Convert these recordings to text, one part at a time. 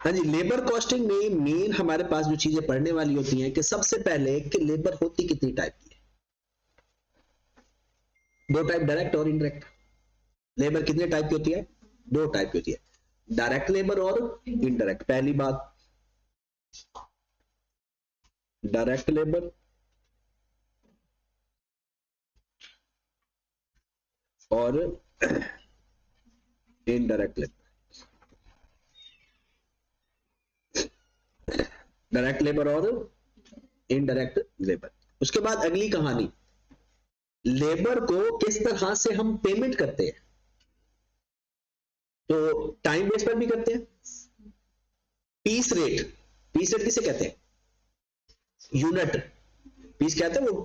हाँ जी, labour costing में main हमारे पास जो चीजें पढ़ने वाली होती हैं कि सबसे पहले कि लेबर होती कितनी टाइप की है। दो टाइप, डायरेक्ट और इनडायरेक्ट। लेबर कितने टाइप की होती है? दो टाइप की होती है, डायरेक्ट लेबर और इनडायरेक्ट। पहली बात डायरेक्ट लेबर और इनडायरेक्ट लेबर। डायरेक्ट लेबर और इनडायरेक्ट लेबर। उसके बाद अगली कहानी, लेबर को किस तरह से हम पेमेंट करते हैं। तो टाइम बेस पर भी करते हैं। पीस रेट, पीस रेट किसे कहते हैं? यूनिट। पीस कहते हैं वो,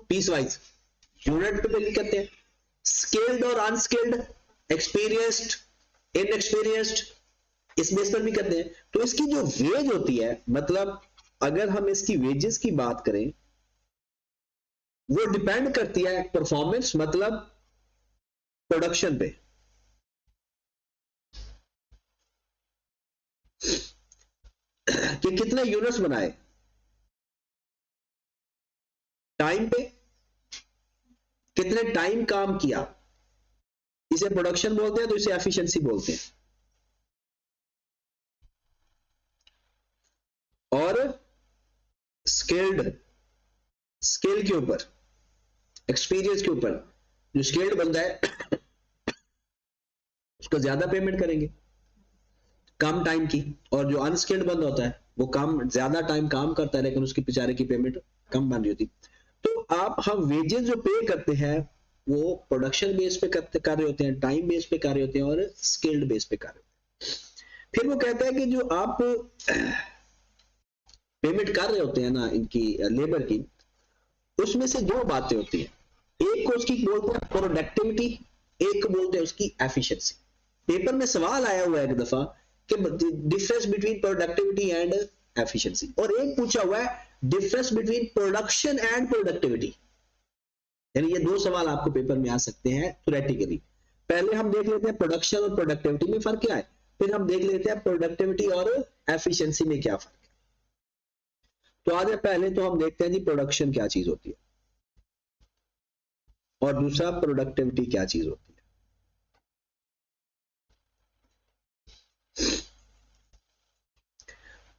पीस वाइज यूनिट पे पेमेंट करते हैं। स्किल्ड और अनस्किल्ड, एक्सपीरियंस्ड, इनएक्सपीरियंस्ड, इस बेस पर भी करते हैं। तो इसकी जो वेज होती है, मतलब अगर हम इसकी वेजेस की बात करें, वो डिपेंड करती है परफॉर्मेंस, मतलब प्रोडक्शन पे। कि कितने यूनिट्स बनाए, टाइम पे कितने टाइम काम किया, इसे प्रोडक्शन बोलते हैं, तो इसे एफिशिएंसी बोलते हैं। और स्किल्ड, स्किल के ऊपर, एक्सपीरियंस के ऊपर, जो स्किल्ड बंदा है उसको ज्यादा पेमेंट करेंगे कम टाइम की, और जो अनस्किल्ड बंदा होता है वो कम ज्यादा टाइम काम करता है लेकिन उसकी बेचारे की पेमेंट कम बन रही होती। तो आप हम वेजेस जो पे करते हैं वो प्रोडक्शन बेस पे कर रहे होते हैं, टाइम बेस पे कर रहे होते हैं और स्किल्ड बेस पे कर रहे होते हैं। फिर वो कहता है कि जो आप पेमेंट कर रहे होते हैं ना इनकी लेबर की, उसमें से दो बातें होती हैं। एक को उसकी बोलते हैं प्रोडक्टिविटी, एक को बोलते हैं उसकी एफिशिएंसी। पेपर में सवाल आया हुआ है एक दफा कि difference between productivity and efficiency, और एक पूछा हुआ है difference between production and productivity. यानी ये दो सवाल आपको पेपर में आ सकते हैं थ्योरेटिकली। पहले हम देख लेते हैं प्रोडक्शन और प्रोडक्टिविटी में फर्क क्या है, फिर हम देख लेते हैं प्रोडक्टिविटी और एफिशिएंसी में क्या फर्क है। तो आज पहले तो हम देखते हैं जी प्रोडक्शन क्या चीज होती है, और दूसरा प्रोडक्टिविटी क्या चीज होती है।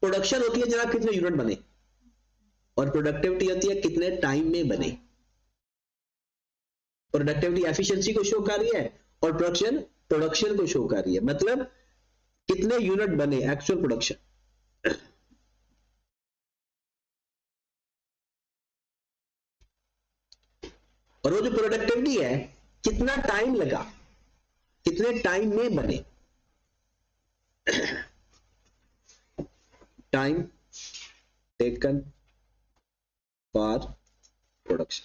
प्रोडक्शन होती है जनाब कितने यूनिट बने, और प्रोडक्टिविटी होती है कितने टाइम में बने। प्रोडक्टिविटी एफिशिएंसी को शो कर रही है और प्रोडक्शन प्रोडक्शन को शो कर रही है, मतलब कितने यूनिट बने, एक्चुअल प्रोडक्शन। और वो जो प्रोडक्टिविटी है कितना टाइम लगा, कितने टाइम में बने, time taken for production.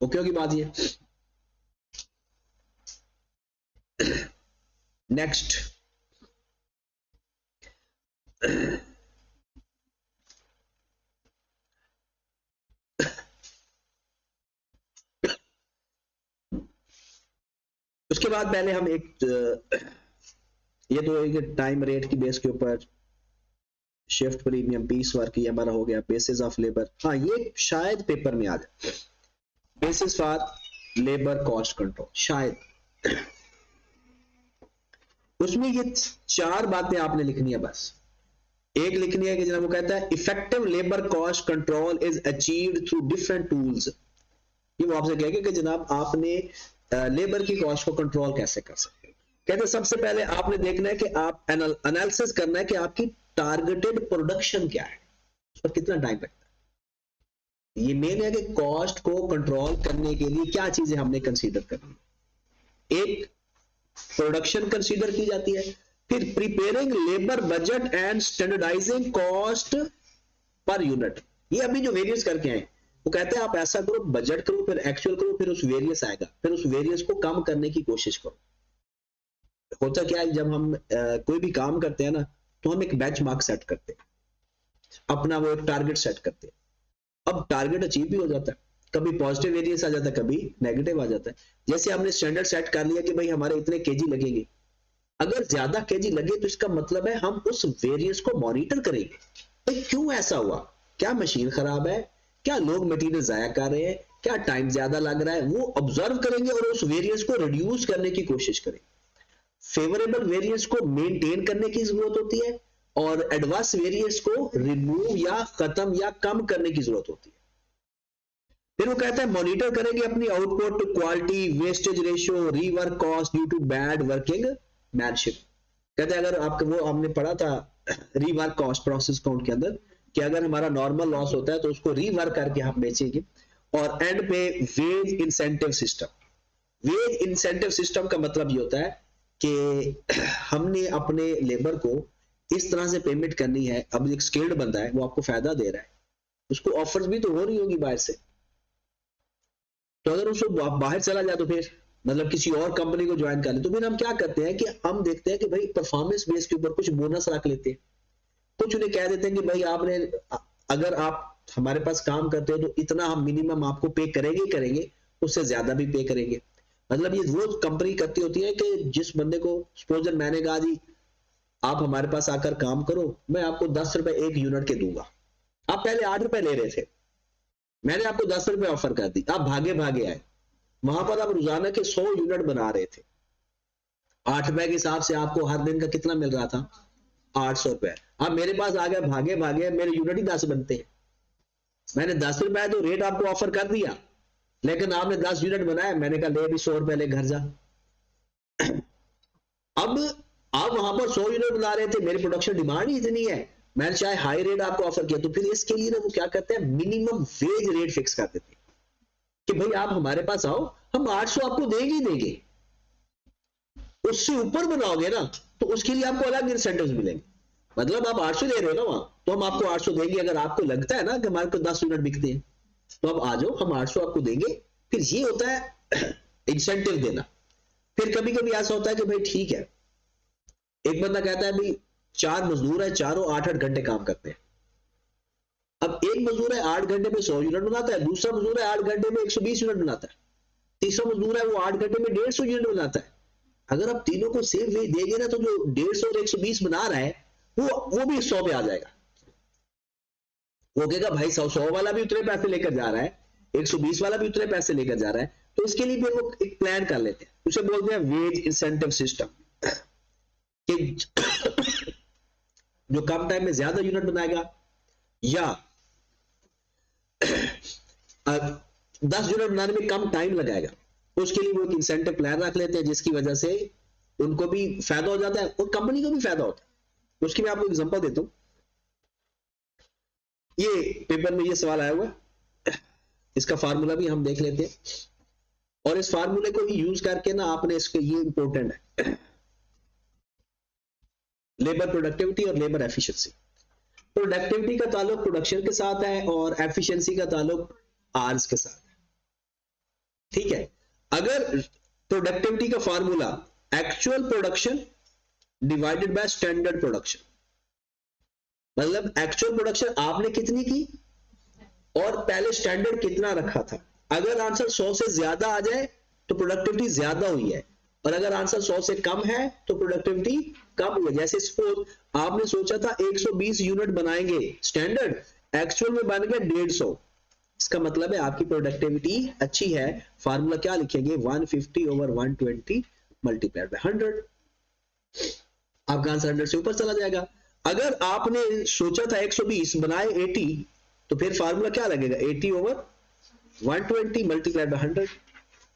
Okay होगी बात ये। नेक्स्ट, उसके बाद पहले हम एक ये तो एक टाइम रेट की बेस के ऊपर शिफ्ट प्रीमियम पीस वर्क ये हमारा हो गया, बेसिस ऑफ लेबर। हाँ ये शायद पेपर में आ जाए, basis for labour cost control, शायद उसमें ये चार बातें आपने लिखनी है बस। एक लिखनी है कि जनाब वो कहता है effective labour cost control is achieved through different tools. ये वो आपसे कहेगा कि जनाब आपने लेबर की कॉस्ट को कंट्रोल कैसे कर सकते हैं। कहते हैं सबसे पहले आपने देखना है कि आप एनालिसिस करना है कि आपकी टारगेटेड प्रोडक्शन क्या है, उस पर कितना टाइम लगता है। ये मेन है कि कॉस्ट को कंट्रोल करने के लिए क्या चीजें हमने कंसीडर करनी है। एक प्रोडक्शन कंसीडर की जाती है, फिर preparing labour budget and standardising cost per unit. ये अभी जो वेरियस करके आए वो कहते हैं आप ऐसा करो, बजट करो, फिर एक्चुअल करो, फिर उस वेरियस आएगा, फिर उस वेरियस को कम करने की कोशिश करो। होता क्या है जब हम कोई भी काम करते हैं ना, तो हम एक बेंचमार्क सेट करते हैं, अपना वो एक टारगेट सेट करते हैं। अब टारगेट अचीव भी हो जाता है, कभी पॉजिटिव वेरिएंस आ जाता है, कभी नेगेटिव आ जाता है। जैसे हमने स्टैंडर्ड सेट कर लिया कि भाई हमारे इतने केजी लगेंगे, अगर ज्यादा केजी लगे तो इसका मतलब है हम उस वेरिएंस को मॉनिटर करेंगे, भाई क्यों ऐसा हुआ, क्या मशीन खराब है, क्या लोग मटेरियल जाया कर रहे हैं, क्या टाइम ज्यादा लग रहा है, वो ऑब्जर्व करेंगे और उस वेरिएंस को रिड्यूस करने की कोशिश करेंगे। फेवरेबल वेरिएंस को मेंटेन करने की जरूरत होती है और एडवर्स वेरिएंस को रिमूव या खत्म या कम करने की जरूरत होती है। फिर वो कहता है मॉनिटर करेंगे अपनी output quality, wastage ratio, rework cost due to bad workmanship. कहते हैं अगर आपको, वो हमने पढ़ा था रीवर्क कॉस्ट प्रोसेस काउंट के अंदर, कि अगर हमारा नॉर्मल लॉस होता है तो उसको रीवर्क करके हम बेचेंगे। और एंड पे wage incentive system. Wage incentive system का मतलब ये होता है कि हमने अपने लेबर को इस तरह से पेमेंट करनी है। अब एक स्किल्ड बंदा है, वो आपको फायदा दे रहा है, उसको ऑफर्स भी तो हो रही होगी बाहर से, तो अगर उसको बाहर चला जाए तो फिर मतलब किसी और कंपनी को ज्वाइन कर ले, तो फिर हम क्या करते हैं कि हम देखते हैं कि भाई परफॉर्मेंस बेस के ऊपर कुछ बोनस रख लेते हैं। कुछ उन्हें कह देते हैं कि भाई आपने, अगर आप हमारे पास काम करते हो तो इतना हम मिनिमम आपको पे करेंगे ही करेंगे, उससे ज्यादा भी पे करेंगे। मतलब ये वो कंपनी करती होती है कि जिस बंदे को, सपोज मैंने कहा जी आप हमारे पास आकर काम करो, मैं आपको 10 रुपए एक यूनिट के दूंगा, आप पहले 8 रुपए ले रहे थे, मैंने आपको 10 रुपए ऑफर कर दी, आप भागे भागे आए, वहां पर आप रोजाना के 100 यूनिट बना रहे थे, 8 रुपए के हिसाब से आपको हर दिन का कितना मिल रहा था, 800 रुपए। अब मेरे पास आ गया भागे भागे, मेरे यूनिट ही 10 बनते हैं, मैंने 10 रुपए तो रेट आपको ऑफर कर दिया, लेकिन आपने 10 यूनिट बनाया, मैंने कहा ले भी 100 रुपए ले घर जा। अब आप वहां पर 100 यूनिट बना रहे थे, मेरी प्रोडक्शन डिमांड ही इतनी है, मैंने चाहे हाई रेट आपको ऑफर किया, तो फिर इसके लिए ना वो क्या करते हैं, मिनिमम वेज रेट फिक्स कर देते हैं कि भाई आप हमारे पास आओ, हम 800 आपको देंगे ही देंगे, उससे ऊपर बनाओगे ना तो उसके लिए आपको अलग इंसेंटिव्स मिलेंगे। मतलब आप 800 दे रहे हो ना वहां, तो हम आपको 800 देंगे। अगर आपको लगता है ना कि हमारे को 10 यूनिट बिकते हैं, तो आप आ जाओ, हम 800 आपको देंगे। फिर ये होता है इंसेंटिव देना। फिर कभी कभी ऐसा होता है कि भाई ठीक है, एक बंदा कहता है भाई 4 मजदूर है, चारों 8-8 घंटे काम करते हैं। अब एक मजदूर है 8 घंटे में 100 यूनिट बनाता है, दूसरा मजदूर है 8 घंटे में 120 यूनिट बनाता है, तीसरा मजदूर है वो 8 घंटे में 150 यूनिट बनाता है। अगर आप तीनों को सेम वे देंगे ना, तो जो 150 और 120 बना रहा है वो भी 100 पे आ जाएगा। वो कहेगा भाई 100 वाला भी उतने पैसे लेकर जा रहा है, 120 वाला भी उतने पैसे लेकर जा रहा है, तो इसके लिए फिर वो एक प्लान कर लेते हैं, उसे बोलते हैं वेज इंसेंटिव सिस्टम। जो कम टाइम में ज्यादा यूनिट बनाएगा या 10 यूनिट बनाने में कम टाइम लगाएगा, उसके लिए वो एक इंसेंटिव प्लान रख लेते हैं, जिसकी वजह से उनको भी फायदा हो जाता है और कंपनी को भी फायदा होता है। उसकी मैं आपको एग्जांपल देता हूं, ये पेपर में ये सवाल आया हुआ है, इसका फार्मूला भी हम देख लेते हैं और इस फार्मूले को ही यूज करके ना आपने इसके, ये इंपॉर्टेंट है, लेबर प्रोडक्टिविटी और लेबर एफिशिएंसी। प्रोडक्टिविटी का ताल्लुक प्रोडक्शन के साथ है और एफिशिएंसी का ताल्लुक आवर्स के साथ है। ठीक है, अगर प्रोडक्टिविटी का formula actual production divided by standard production, मतलब एक्चुअल प्रोडक्शन आपने कितनी की और पहले स्टैंडर्ड कितना रखा था। अगर आंसर 100 से ज्यादा आ जाए तो प्रोडक्टिविटी ज्यादा हुई है, और अगर आंसर 100 से कम है तो प्रोडक्टिविटी कम हुई है। जैसे सपोज आपने सोचा था 120 यूनिट बनाएंगे स्टैंडर्ड, एक्चुअल में बन गए 150, इसका मतलब है आपकी प्रोडक्टिविटी अच्छी है। फार्मूला क्या लिखेंगे, 150/120 मल्टीप्लाइड बाय 100, आपका आंसर 100 से ऊपर चला जाएगा। अगर आपने सोचा था 120 बनाए 80, तो फिर फार्मूला क्या लगेगा, 80/120 मल्टीप्लाइड बाय 100,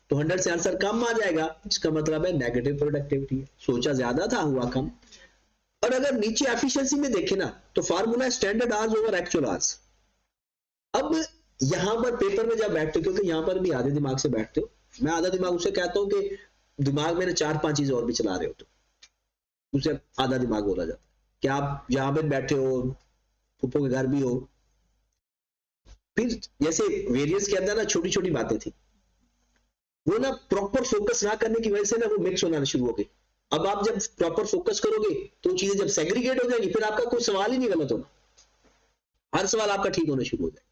तो 100 से आंसर कम आ जाएगा, इसका मतलब है नेगेटिव प्रोडक्टिविटी है, सोचा ज्यादा था हुआ कम। और अगर नीचे एफिशिएंसी में देखें ना, तो formula standard hours over actual hours. अब यहां पर पेपर में जब बैठते हो, क्योंकि यहां पर भी आधे दिमाग से बैठते हो, मैं आधा दिमाग उसे कहता हूं कि दिमाग मेरे 4-5 चीजें और भी चला रहे हो, तो उसे आधा दिमाग बोला जाता है कि आप यहां पर बैठे हो, पुप्पो के घर भी हो। फिर जैसे वेरियंस के अंदर ना छोटी छोटी बातें थी, वो ना प्रॉपर फोकस ना करने की वजह से ना वो मिक्स होना शुरू हो गई। अब आप जब प्रॉपर फोकस करोगे तो चीजें जब सेग्रीगेट हो जाएगी, फिर आपका कोई सवाल ही नहीं गलत होना, हर सवाल आपका ठीक होना शुरू हो जाएगा।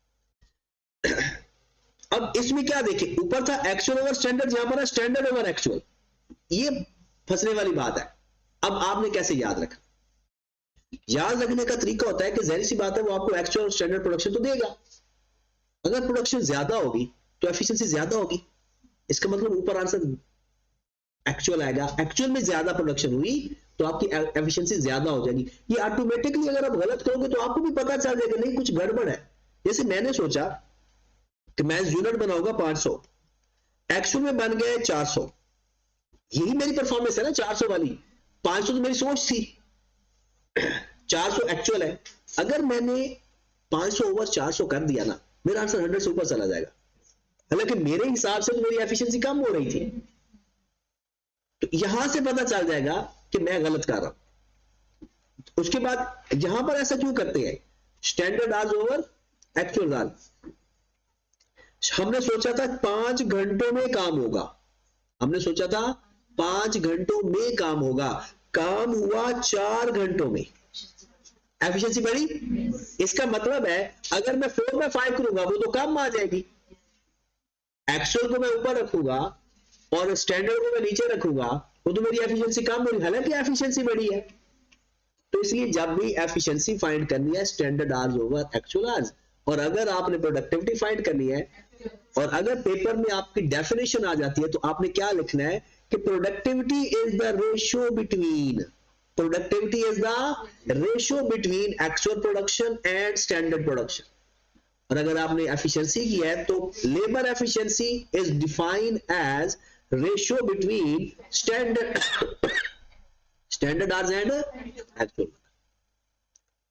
अब इसमें क्या देखें, ऊपर था एक्चुअल ओवर स्टैंडर्ड, यहां पर है स्टैंडर्ड ओवर एक्चुअल। ये फंसने वाली बात है। अब आपने कैसे याद रखा? याद रखने का तरीका होता है कि जाहिर सी बात है वो आपको एक्चुअल और स्टैंडर्ड प्रोडक्शन तो देगा। अगर प्रोडक्शन ज्यादा होगी तो एफिशिएंसी ज्यादा होगी, इसका मतलब ऊपर आंसर एक्चुअल आएगा। एक्चुअल में ज्यादा प्रोडक्शन हुई तो आपकी एफिशिएंसी ज्यादा हो जाएगी। ये ऑटोमेटिकली अगर आप गलत करोगे तो आपको भी पता चल जाएगा नहीं कुछ गड़बड़ है। जैसे मैंने सोचा कि मैं यूनिट बनाऊंगा 500, एक्चुअल में बन गए 400, यही मेरी परफॉर्मेंस है ना 400 वाली। 500 तो मेरी सोच थी, 400 एक्चुअल है। अगर मैंने 500 ओवर 400 कर दिया ना, मेरा आंसर 100 से ऊपर चला जाएगा। हालांकि मेरे हिसाब से तो मेरी एफिशिएंसी कम हो रही थी। तो यहां से पता चल जाएगा कि मैं गलत कर रहा हूं। उसके बाद यहां पर ऐसा क्यों करते हैं, standard hours over actual hours. हमने सोचा था 5 घंटों में काम होगा, हमने सोचा था 5 घंटों में काम होगा, काम हुआ 4 घंटों में, एफिशिएंसी बढ़ी। इसका मतलब है अगर मैं 4 में 5 करूंगा वो तो कम आ जाएगी। एक्चुअल को मैं ऊपर रखूंगा और स्टैंडर्ड को मैं नीचे रखूंगा, वो तो मेरी एफिशिएंसी कम हो रही, हालांकि एफिशिएंसी बढ़ी है। तो इसलिए जब भी एफिशिएंसी फाइंड करनी है standard hours over actual hours, और अगर आपने प्रोडक्टिविटी फाइंड करनी है और अगर पेपर में आपकी डेफिनेशन आ जाती है तो आपने क्या लिखना है कि productivity is the ratio between, productivity is the ratio between actual production and standard production. और अगर आपने एफिशिएंसी की है तो labour efficiency is defined as ratio between standard hours and actual.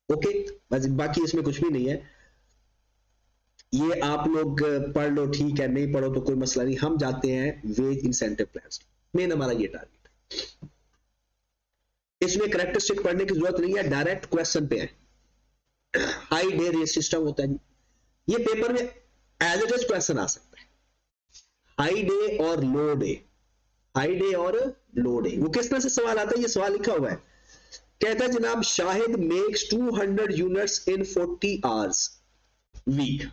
Okay, बस बाकी इसमें कुछ भी नहीं है, ये आप लोग पढ़ लो ठीक है, नहीं पढ़ो तो कोई मसला नहीं। हम जाते हैं वेज इंसेंटिव प्लान्स, मेन हमारा ये टारगेट। इसमें करेक्टरिस्टिक पढ़ने की जरूरत नहीं है, डायरेक्ट क्वेश्चन पे है। हाई डे रेट सिस्टम होता है, ये पेपर में एज इट इज क्वेश्चन आ सकता है। हाई डे और लो डे, हाई डे और लो डे, वो किस तरह से सवाल आता है, ये सवाल लिखा हुआ है। कहता है जनाब Shahid makes 200 units in 40 hours week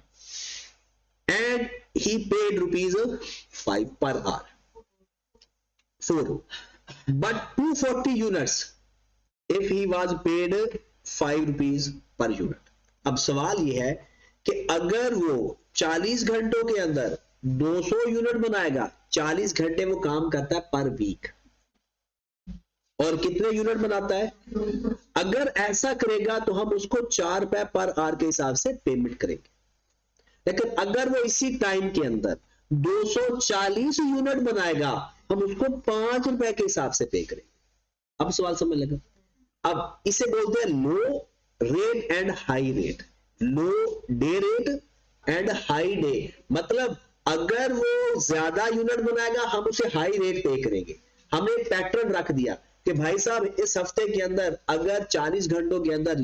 and he paid ₹5 per hour. 4. But 240 units if he was paid ₹5 per unit. अब सवाल ये है कि अगर वो 40 घंटों के अंदर 200 यूनिट बनाएगा, 40 घंटे वो काम करता है पर वीक, और कितने यूनिट बनाता है, अगर ऐसा करेगा तो हम उसको ₹4 पर आवर के हिसाब से पेमेंट करेंगे। लेकिन अगर वो इसी टाइम के अंदर 240 यूनिट बनाएगा, हम उसको ₹5 के हिसाब से पे करेंगे। अब सवाल समझ लगा। अब इसे बोलते हैं low rate and high rate, low day rate and high day. मतलब अगर वो ज्यादा यूनिट बनाएगा हम उसे हाई रेट पे करेंगे। हमने एक पैटर्न रख दिया कि भाई साहब इस हफ्ते के अंदर अगर 40 घंटों के अंदर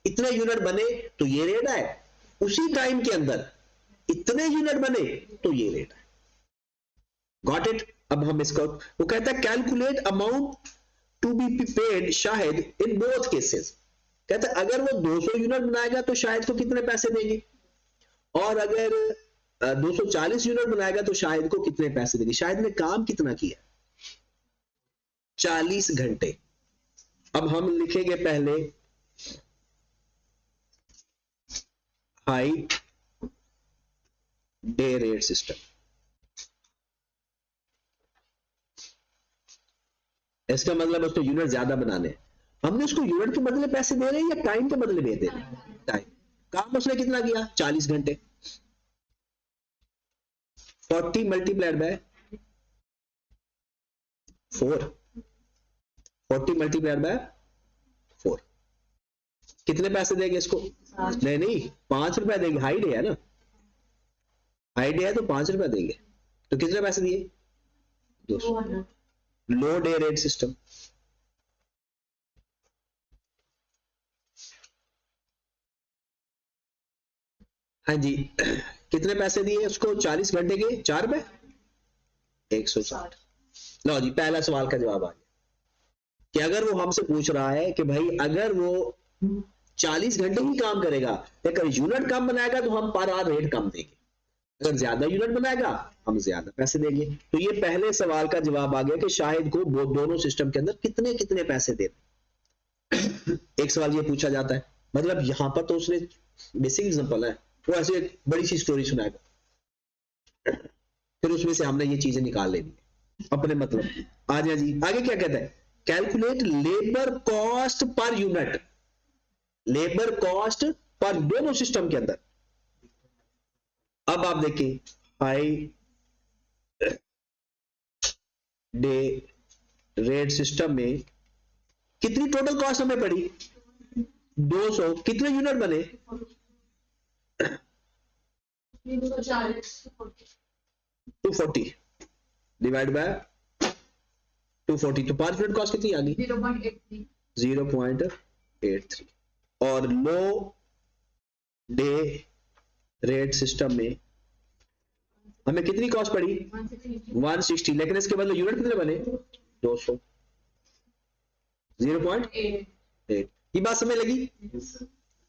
इतने यूनिट बने तो ये रेट है, उसी टाइम के अंदर इतने यूनिट बने तो ये रेट है। Got it. अब हम इसको, वो कहता है calculate amount to be paid Shahid in both cases. कहता है अगर वो 200 यूनिट बनाएगा तो शाहिद को कितने पैसे देंगे, और अगर 240 यूनिट बनाएगा तो शाहिद को कितने पैसे देंगे। शाहिद ने काम कितना किया, 40 घंटे। अब हम लिखेंगे पहले हाई डे रेट सिस्टम। इसका मतलब उसको यूनिट ज्यादा बनाने, हमने उसको यूनिट के बदले पैसे दे रहे हैं या टाइम के बदले दे रहे हैं, टाइम। काम उसने कितना किया, 40 घंटे। 40 मल्टीप्लाइड बाय 4, 40 मल्टीप्लाइड बाय 4, कितने पैसे देंगे इसको, नहीं ₹5 देंगे। हाई डे है ना, हाई डे है तो ₹5 देंगे, तो कितने पैसे दिए, 200। लो डे रेट सिस्टम, हाँ जी, कितने पैसे दिए उसको 40 घंटे के, ₹4, 160। लो जी, पहला सवाल का जवाब आ गया कि अगर वो हमसे पूछ रहा है कि भाई अगर वो 40 घंटे ही काम करेगा लेकिन यूनिट कम बनाएगा तो हम पर आवर रेट कम देंगे। अगर ज्यादा यूनिट बनाएगा हम ज्यादा पैसे देंगे। तो ये पहले सवाल का जवाब आ गया कि शाहिद को वो दोनों सिस्टम के अंदर कितने कितने पैसे देने। एक सवाल ये पूछा जाता है, मतलब यहां पर तो उसने बेसिक एग्जांपल है, वो ऐसे एक बड़ी सी स्टोरी सुनाएगा, फिर उसमें से हमने ये चीजें निकाल लेनी अपने मतलब। आ जाए जी, आगे क्या कहता है, calculate labour cost per unit, labour cost per दोनों सिस्टम के अंदर। अब आप देखिए हाई डे रेट सिस्टम में कितनी टोटल कॉस्ट हमें पड़ी, 200, कितने यूनिट बने, 240 डिवाइड बाय 240, तो पर यूनिट कॉस्ट कितनी आ गई, 0.83। और लो डे रेट सिस्टम में हमें कितनी कॉस्ट पड़ी, 160, लेकिन इसके बदले यूनिट कितने बने, 200, 0.8। ये बात समझ लगी,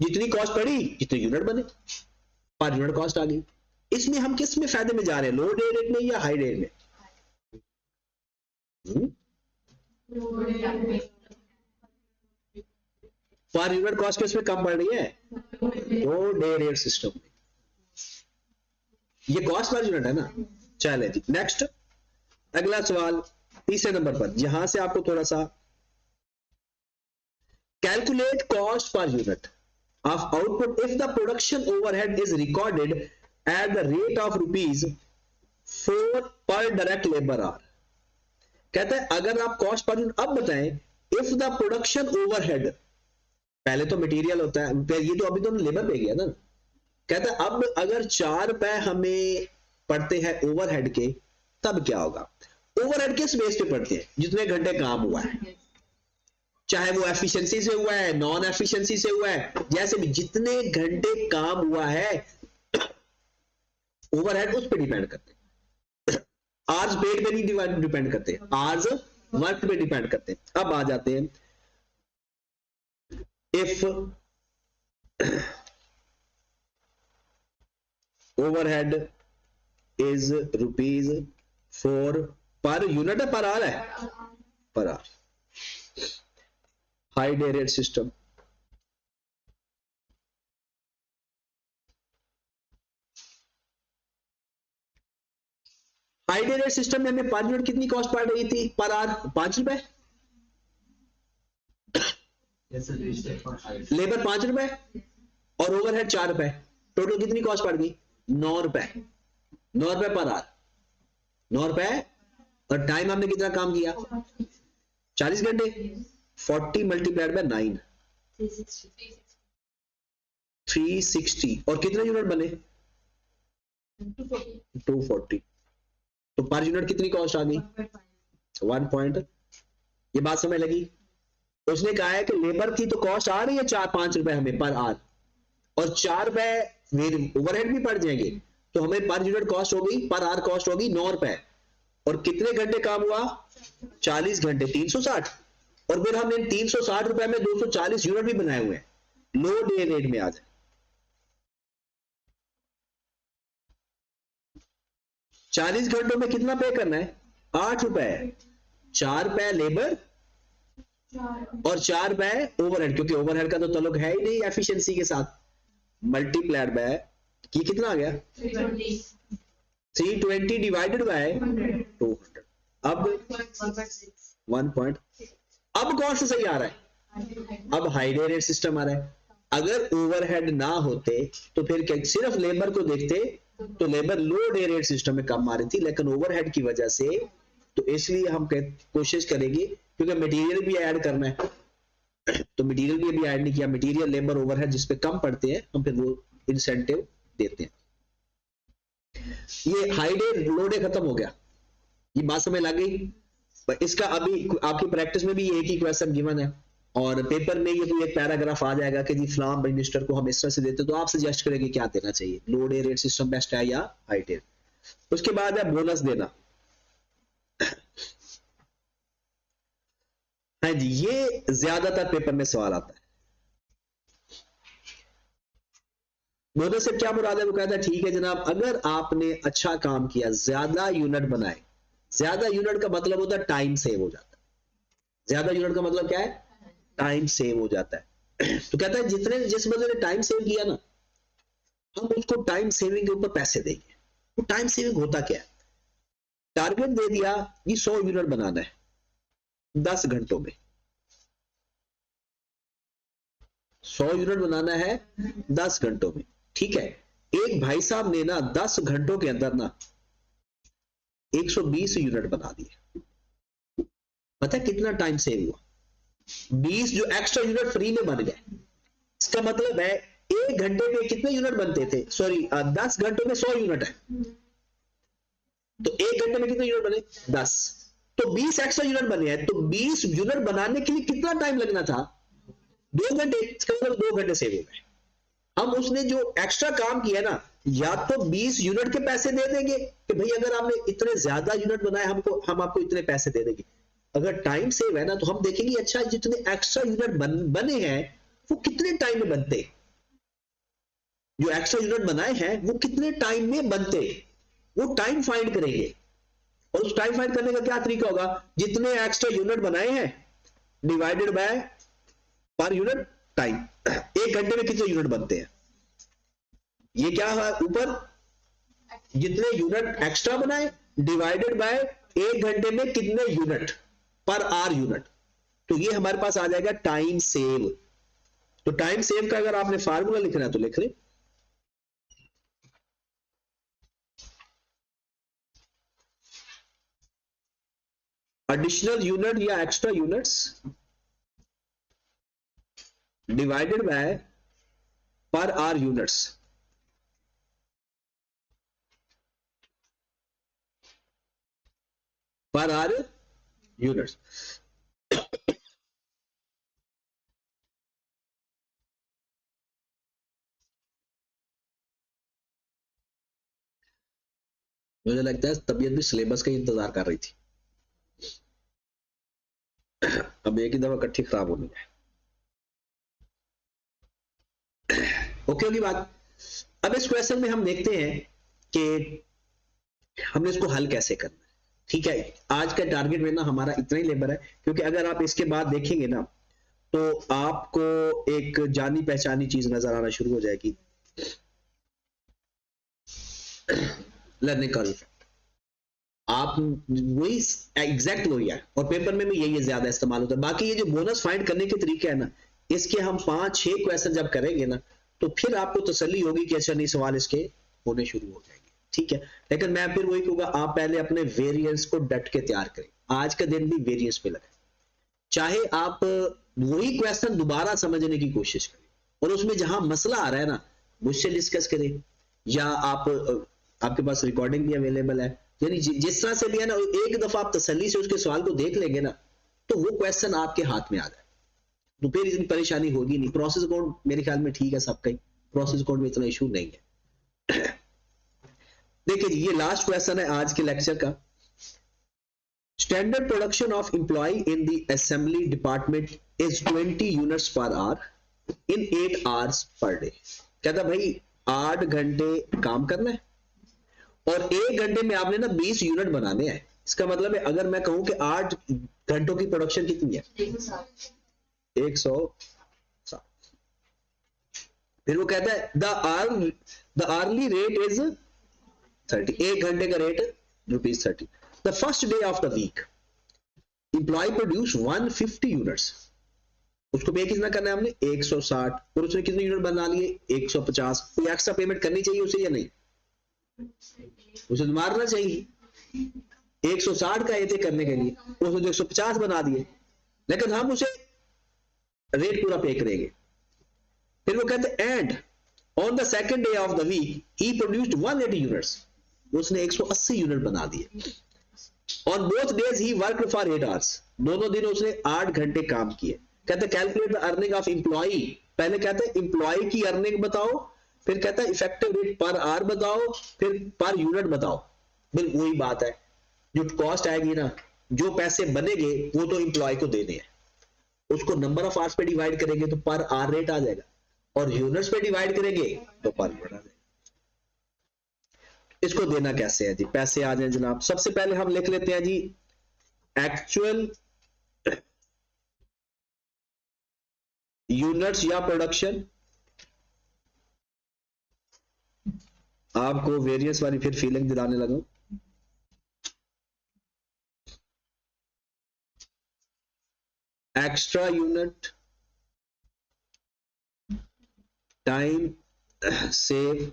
जितनी कॉस्ट पड़ी जितने यूनिट बने, पर यूनिट कॉस्ट आ गई। इसमें हम किस में फायदे में जा रहे हैं, लो डे रेट में या हाई डे में, पर यूनिट कॉस्ट किस में कम पड़ रही है, लो डे रेट सिस्टम में। ये कॉस्ट पर यूनिट है ना। चले जी नेक्स्ट, अगला सवाल तीसरे नंबर पर, यहां से आपको थोड़ा सा calculate cost per unit of output if the production overhead is recorded at the rate of ₹4 पर डायरेक्ट लेबर आवर। कहता है अगर आप कॉस्ट पर यूनिट अब बताएं, इफ द प्रोडक्शन ओवरहेड, पहले तो मटेरियल होता है, ये तो अभी तो लेबर पे गया ना। कहता है अब अगर ₹4 हमें पड़ते हैं ओवरहेड के, तब क्या होगा। ओवरहेड किस बेस पे पड़ते हैं, जितने घंटे काम हुआ है, चाहे वो एफिशिएंसी से हुआ है, नॉन एफिशिएंसी से हुआ है, जैसे भी जितने घंटे काम हुआ है ओवरहेड उस पर डिपेंड करते हैं, आवर्स पेड पे नहीं डिपेंड करते, आवर्स वर्क पे डिपेंड करते हैं। अब आ जाते हैं, if overhead is ₹4 per unit है, पर आवर है, per hour, high day rate system. High day rate system में हमें पर यूनिट कितनी कॉस्ट पड़ रही थी, पर आवर ₹5, लेबर ₹5 और ओवरहेड ₹4, टोटल कितनी कॉस्ट पड़ गई, ₹9, ₹9 पर आवर, ₹9। और टाइम हमने कितना काम किया, 40 घंटे, 40 मल्टीप्लाइड बाय 9, 360। और कितने यूनिट बने, 240। तो पर यूनिट कितनी कॉस्ट आ गई, 1 पॉइंट। ये बात समझ लगी। उसने कहा है कि लेबर की तो कॉस्ट आ रही है ₹4-5 हमें पर आवर, और ₹4 ओवरहेड भी पड़ जाएंगे, तो हमें पर यूनिट कॉस्ट होगी, पर आवर कॉस्ट होगी ₹9। और कितने घंटे काम हुआ, 40 घंटे, 360। और फिर हमने ₹360 में 240 यूनिट भी बनाए हुए हैं, लो डे रेट में आ जाए। ₹40 घंटों में कितना पे करना है, ₹8, ₹4 लेबर और ₹4 ओवरहेड, क्योंकि ओवरहेड का तो ताल्लुक है ही नहीं एफिशिएंसी के साथ, मल्टीप्लाइड बाय, ये कितना आ गया, 320 डिवाइडेड बाय 200। अब 1. अब कौन सा सही आ रहा है, अब हाई डे रेट सिस्टम आ रहा है। अगर ओवरहेड ना होते तो फिर क्या, सिर्फ लेबर को देखते तो लेबर लो डे रेट सिस्टम में कम आ रही थी, लेकिन ओवरहेड की वजह से, तो इसलिए हम कोशिश करेंगे, क्योंकि मटेरियल भी ऐड करना है, तो मटेरियल भी अभी ऐड नहीं किया, मटेरियल लेबर ओवरहेड जिस पे कम पड़ते हैं हम फिर वो इंसेंटिव देते हैं। ये हाई डे लो डे खत्म हो गया, ये बात समझ लग गई। इसका अभी आपकी प्रैक्टिस में भी एक ही क्वेश्चन गिवन है, और पेपर में ये भी एक पैराग्राफ आ जाएगा कि जी फलां मिनिस्टर को हम इस तरह से देते, तो आप सजेस्ट करेंगे क्या देना चाहिए, लो डे रेट सिस्टम बेस्ट है या हाई डे। उसके बाद है बोनस देना। हाँ जी, ये ज्यादातर पेपर में सवाल आता है। बोनस से क्या मुराद है? वो कहता है ठीक है जनाब, अगर आपने अच्छा काम किया, ज्यादा यूनिट बनाए, ज्यादा यूनिट का मतलब होता है टाइम सेव हो जाता है। ज्यादा यूनिट का मतलब क्या है? टाइम सेव हो जाता है। तो कहता है जितने जिस बंदे ने टाइम सेव किया ना, हम उसको टाइम सेविंग के ऊपर पैसे देंगे। तो टाइम सेविंग होता क्या है? टारगेट दे दिया कि 100 यूनिट बनाना है 10 घंटों में, 100 यूनिट बनाना है 10 घंटों में, ठीक है। एक भाई साहब ने ना 10 घंटों के अंदर ना 120 यूनिट बना दिए। पता है कितना टाइम सेव हुआ? 20 जो एक्स्ट्रा यूनिट फ्री में बन गए। इसका मतलब है 1 घंटे में कितने यूनिट बनते थे? सॉरी, 10 घंटों में 100 यूनिट है, तो 1 घंटे में कितने यूनिट बने? 10। तो 20 एक्स्ट्रा यूनिट बने हैं, तो 20 यूनिट बनाने के लिए कितना टाइम लगना था? 2 घंटे। इसका मतलब 2 घंटे सेव हो गए। हम उसने जो एक्स्ट्रा काम किया ना, या तो 20 यूनिट के पैसे दे देंगे कि भाई अगर आपने इतने ज्यादा यूनिट बनाए, हम आपको इतने पैसे दे देंगे। अगर टाइम सेव है ना, तो हम देखेंगे अच्छा जितने एक्स्ट्रा यूनिट बने हैं वो कितने टाइम में बनते, जो एक्स्ट्रा यूनिट बनाए हैं वो कितने टाइम में बनते, वो टाइम फाइंड करेंगे। और उस टाइम फाइंड करने का क्या तरीका होगा? जितने एक्स्ट्रा यूनिट बनाए हैं divided by per unit time. 1 घंटे में कितने यूनिट बनते हैं, ये क्या है ऊपर, जितने यूनिट एक्स्ट्रा बनाए डिवाइडेड बाय 1 घंटे में कितने यूनिट पर आर यूनिट। तो ये हमारे पास आ जाएगा टाइम सेव। तो टाइम सेव का अगर आपने फार्मूला लिखना है तो लिख लें। एडिशनल यूनिट या एक्स्ट्रा यूनिट्स डिवाइडेड बाय पर आर यूनिट्स। पर आर यूनिट्स। मुझे लगता है तबीयत भी सिलेबस का इंतजार कर रही थी। अब एक ही दफा इकट्ठी खराब होनी है। ओके होगी बात। अब इस क्वेश्चन में हम देखते हैं कि हमने इसको हल कैसे करना है। ठीक है, आज का टारगेट में ना हमारा इतना ही लेबर है, क्योंकि अगर आप इसके बाद देखेंगे ना तो आपको एक जानी पहचानी चीज नजर आना शुरू हो जाएगी, लर्निंग कर्व इफेक्ट। आप वही एग्जैक्ट वही है, और पेपर में भी यही ज्यादा इस्तेमाल होता है। बाकी ये जो बोनस फाइंड करने के तरीके है ना, इसके हम 5-6 क्वेश्चन जब करेंगे ना, तो फिर आपको तसल्ली होगी कि अच्छा नहीं सवाल इसके होने शुरू हो जाएंगे। ठीक है, लेकिन मैं फिर वही कहूंगा, आप पहले अपने वेरिएंस को डट के तैयार करें। आज का दिन भी वेरिएंस पे लगे, चाहे आप वही क्वेश्चन दोबारा समझने की कोशिश करें, और उसमें जहां मसला आ रहा है ना मुझसे डिस्कस करें, या आप आपके पास रिकॉर्डिंग भी अवेलेबल है, यानी जिस तरह से भी है ना, एक दफा आप तसल्ली से उसके सवाल को देख लेंगे ना, तो वो क्वेश्चन आपके हाथ में आ जाए, तो फिर इतनी परेशानी होगी नहीं। प्रोसेस कोड मेरे ख्याल में ठीक है सबका ही, प्रोसेस कोड में इतना इशू नहीं है। देखिए जी, ये लास्ट क्वेश्चन है आज के लेक्चर का। Standard production of employ in the assembly department is 20 units per hour in 8 hours per day. कहता भाई 8 घंटे काम करना है और 1 घंटे में आपने ना 20 यूनिट बनाने हैं। इसका मतलब है अगर मैं कहूं कि 8 घंटों की प्रोडक्शन कितनी है? 107। फिर वो कहता है द आर्ली रेट इज 30। 1 घंटे का rate ₹30। The first day of the week employ produce 150 units. उसको पे कितना करना है हमने? 160। और उसने कितने यूनिट बना लिए? 150। कोई एक्स्ट्रा पेमेंट करनी चाहिए उसे या नहीं? उसे तो मारना चाहिए। 160 का ये करने के लिए उसने 150 बना दिए, लेकिन हम उसे रेट पूरा पे करेंगे। फिर वो कहते हैं and on the second day of the week he produced 180 units. उसने 180 यूनिट बना दिए। On both days he worked for 8 hours. दोनों दिन उसने 8 घंटे काम किए। कहते हैं calculate the earning of employee. पहले कहते हैं एम्प्लॉय की अर्निंग बताओ, फिर कहता है इफेक्टिव रेट पर आवर बताओ, फिर पर यूनिट बताओ। बिल्कुल वही बात है, जो कॉस्ट आएगी ना, जो पैसे बनेंगे वो तो एम्प्लॉय को देने हैं, उसको नंबर ऑफ आवर्स पे डिवाइड करेंगे तो पर आवर रेट आ जाएगा। और यूनिट्स पे डिवाइड करेंगे तो पर बढ़ा देंगे। इसको देना कैसे है जी, पैसे आ जाए जनाब। सबसे पहले हम लिख लेते हैं जी एक्चुअल यूनिट्स या प्रोडक्शन। आपको वेरियंस वाली फिर फीलिंग दिलाने लगा। Extra unit time save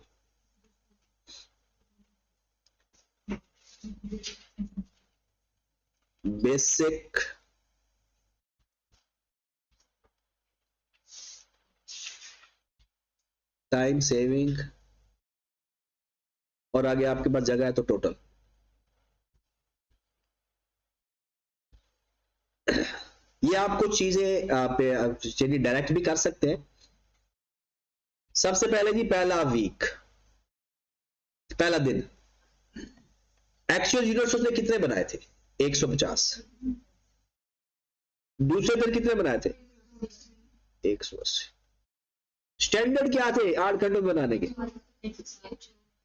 basic time saving, और आगे आपके पास जगह है तो टोटल। ये आप कुछ चीजें आप चलिए डायरेक्ट भी कर सकते हैं। सबसे पहले जी पहला वीक, पहला दिन, एक्चुअल यूनिट्स उसने कितने बनाए थे 150। दूसरे दिन कितने बनाए थे 180। स्टैंडर्ड क्या थे 8 घंटों में बनाने के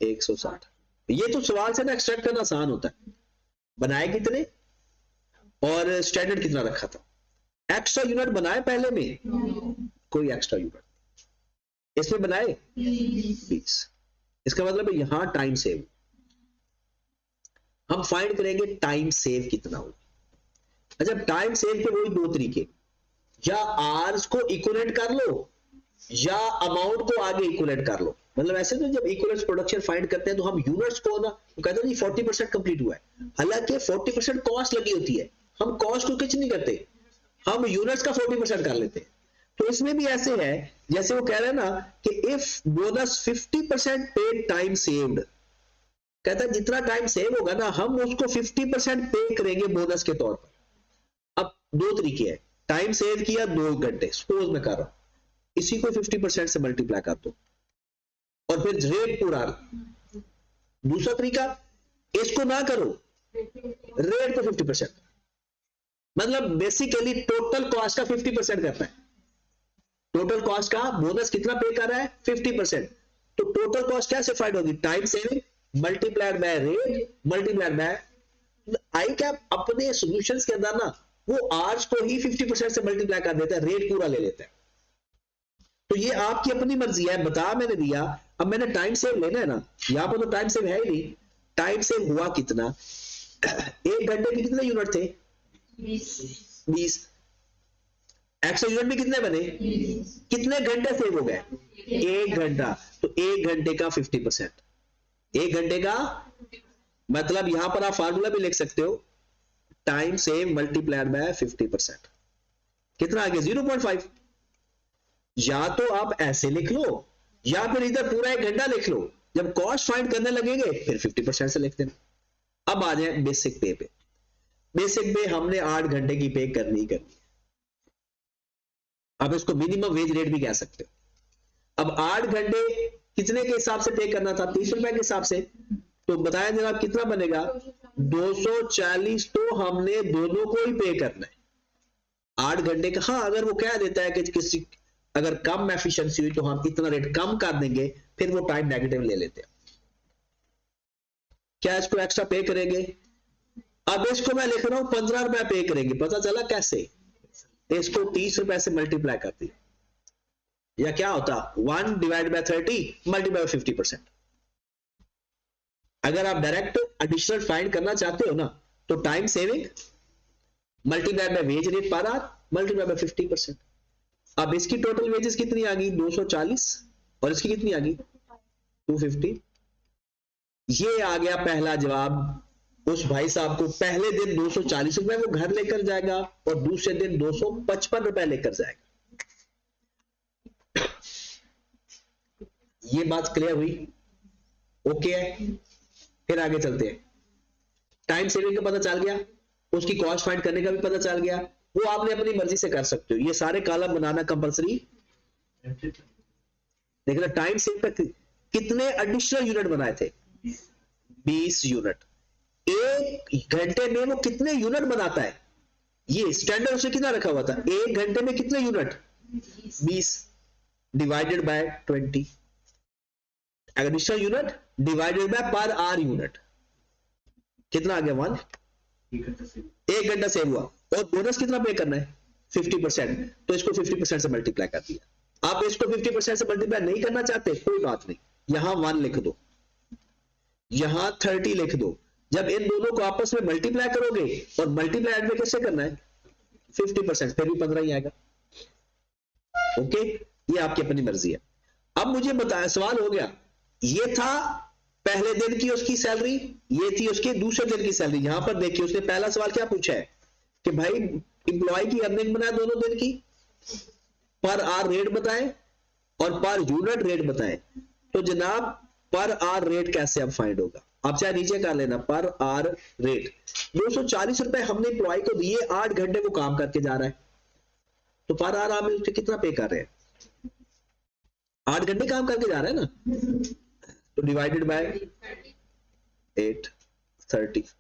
160। ये तो सवाल से ना एक्सट्रैक्ट करना आसान होता है, बनाए कितने और स्टैंडर्ड कितना रखा था। एक्स्ट्रा यूनिट बनाए पहले में, कोई एक्स्ट्रा यूनिट इसमें बनाए 20। इसका मतलब है यहां टाइम सेव, हम फाइंड करेंगे टाइम सेव कितना हो। अच्छा टाइम सेव के वही दो तरीके, या आर्स को इक्वलेट कर लो या अमाउंट को आगे इक्वलेट कर लो। मतलब ऐसे तो जब इक्वलेंस प्रोडक्शन फाइंड करते हैं तो हम यूनिट्स को ना वो कहते हैं जी 40% कंप्लीट हुआ है, हालांकि 40% कॉस्ट लगी होती है, हम कॉस्ट को कुछ नहीं करते, हम यूनिट्स का 40% कर लेते हैं। तो इसमें भी ऐसे है जैसे वो कह रहे हैं ना कि if bonus 50% paid time saved, कहता है जितना टाइम सेव होगा ना हम उसको 50% पे करेंगे बोनस के तौर पर। अब दो तरीके हैं, टाइम सेव किया 2 घंटे सपोज मैं कर रहा हूं, इसी को 50% से मल्टीप्लाई कर दो और फिर रेट पूरा। दूसरा तरीका इसको ना करो, रेट को 50%, मतलब बेसिकली टोटल कॉस्ट का 50% करना है। टोटल कॉस्ट का बोनस कितना पे कर रहा है 50%, तो टोटल कॉस्ट कैसे फाइंड होगी, time saving multiplied by rate multiplied by I cap. अपने सॉल्यूशंस के अंदर ना वो आर्स को ही 50% से मल्टीप्लाई कर देता है, रेट पूरा ले लेता है। तो ये आपकी अपनी मर्जी है, बता मैंने दिया। अब मैंने टाइम सेव लेना है ना, यहां पर तो टाइम सेव है ही नहीं। टाइम सेव हुआ कितना, 1 घंटे के कितने यूनिट थे 20। एक्स्ट्रा यूनिट भी कितने बने, कितने घंटे सेव हो गए 1 घंटा, तो 1 घंटे का 50%, 1 घंटे का मतलब यहां पर आप फार्मूला भी लिख सकते हो, टाइम सेव मल्टीप्लाइड बाय 50%, कितना आ गया 0.5। या तो आप ऐसे लिख लो या फिर इधर पूरा 1 घंटा लिख लो, जब कॉस्ट फाइंड करने लगेंगे फिर 50% से लिख देना। अब आ जाए बेसिक पे पे। बेसिक पे हमने 8 घंटे की पे करनी करनी, आप इसको मिनिमम वेज रेट भी कह सकते हो। अब 8 घंटे कितने के हिसाब से पे करना था 30 रुपए के हिसाब से, तो बताया जनाब कितना बनेगा 240। तो हमने दोनों को ही पे करना है 8 घंटे का। हाँ अगर वो कह देता है कि किसी अगर कम एफिशिएंसी हुई तो हम इतना रेट कम कर देंगे, फिर वो टाइम नेगेटिव ले लेते हैं। क्या इसको एक्स्ट्रा पे करेंगे, अब इसको मैं लिख रहा हूं 15 रुपए पे करेंगे, पता चला कैसे, इसको 30 रुपए से मल्टीप्लाई कर दिया, या क्या होता 1 डिवाइड बाय 30 मल्टीप्लाई 50%। अगर आप डायरेक्ट एडिशनल फाइंड करना चाहते हो ना तो time saving multiply by wage rate per hour multiply by 50%। अब इसकी टोटल वेजेस कितनी आ गई 240 और इसकी कितनी आ गई 250। ये आ गया पहला जवाब। उस भाई साहब को पहले दिन 240 रुपए वो घर लेकर जाएगा और दूसरे दिन 255 रुपए लेकर जाएगा। ये बात क्लियर हुई, ओके है। फिर आगे चलते हैं, टाइम सेविंग का पता चल गया, उसकी कॉस्ट फाइंड करने का भी पता चल गया, वो आपने अपनी मर्जी से कर सकते हो। ये सारे कॉलम बनाना कंपलसरी, देखना टाइम सेव पे कितने एडिशनल यूनिट बनाए थे 20 यूनिट। 1 घंटे में वो कितने यूनिट बनाता है, ये स्टैंडर्ड उसने कितना रखा हुआ था 1 घंटे में कितने unit 20। Divided by 20, additional unit divided by per hour unit, कितना आ गया 1, 1 घंटा सेव हुआ। और बोनस कितना पे करना है 50%, तो इसको 50% से मल्टीप्लाई कर दिया। आप इसको 50% से मल्टीप्लाई नहीं करना चाहते, कोई बात नहीं, यहां 1 लिख दो, यहां 30 लिख दो। जब इन दोनों को आपस में मल्टीप्लाई करोगे, और मल्टीप्लाई एड में कैसे करना है 50%, फिर भी 15 ही आएगा। ओके, ये आपकी अपनी मर्जी है। अब मुझे बताया, सवाल हो गया, ये था पहले दिन की उसकी सैलरी, ये थी उसके दूसरे दिन की सैलरी। यहां पर देखिए उसने पहला सवाल क्या पूछा है कि भाई इंप्लॉय की अर्निंग बनाए दोनों दिन की, पर आवर रेट बताएं और पर यूनिट रेट बताएं। तो जनाब पर आवर रेट कैसे अब फाइंड होगा, आप चाहे नीचे कर लेना, पर आवर रेट 240 रुपए हमने इंप्लॉय को दिए, 8 घंटे वो काम करके जा रहा है, तो पर आवर आप उससे कितना पे कर रहे हैं, 8 घंटे काम करके जा रहा है ना, तो डिवाइडेड बाय 8, 30,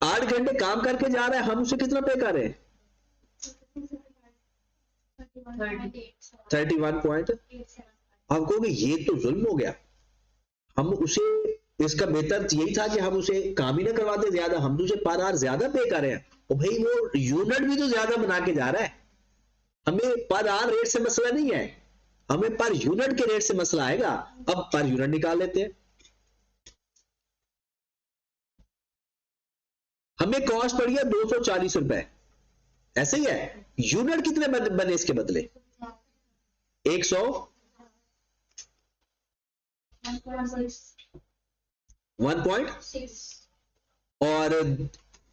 8 घंटे काम करके जा रहा है, हम उसे कितना पे कर रहे हैं 31 पॉइंट। आप कहोगे ये तो जुल्म हो गया, हम उसे, इसका बेहतर यही था कि हम उसे काम ही ना करवाते ज्यादा, हम तो उसे पर आवर ज्यादा पे कर रहे हैं। और भाई वो यूनिट भी तो ज्यादा बना के जा रहा है, हमें पर आवर रेट से मसला नहीं है, हमें पर यूनिट के रेट से मसला आएगा। अब पर यूनिट निकाल लेते हैं, हमें कॉस्ट पड़ी है 240 रुपए, ऐसे ही है। यूनिट कितने बने इसके बदले 100, 1.6, और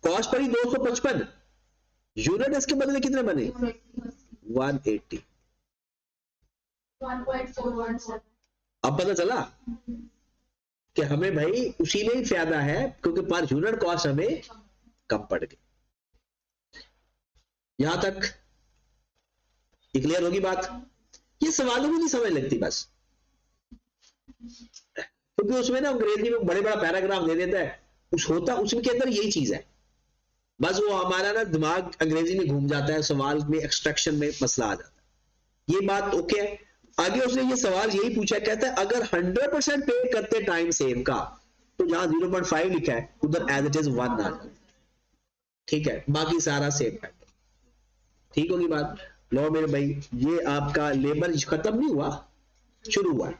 कॉस्ट पड़ी 255, यूनिट इसके बदले कितने बने 180। अब पता चला कि हमें भाई उसी में ही फायदा है, क्योंकि पर यूनिट कॉस्ट हमें कम पड़ गई। यहां तक क्लियर होगी बात। ये सवालों में नहीं समझ लगती बस, क्योंकि उसमें ना अंग्रेजी में बड़े बड़ा पैराग्राफ दे देता है, उसमें के अंदर यही चीज है, बस वो हमारा ना दिमाग अंग्रेजी में घूम जाता है, सवाल में एक्सट्रैक्शन में मसला आ जाता है। ये बात ओके है। आगे उसने ये सवाल यही पूछा, कहता है अगर 100% पे करते टाइम सेव का, तो जहां 0.5 लिखा है उधर एज इट इज 1 आ जाता है, ठीक है, बाकी सारा सेव कर, ठीक होगी बात। लो मेरे भाई, ये आपका लेबर खत्म नहीं हुआ, शुरू हुआ।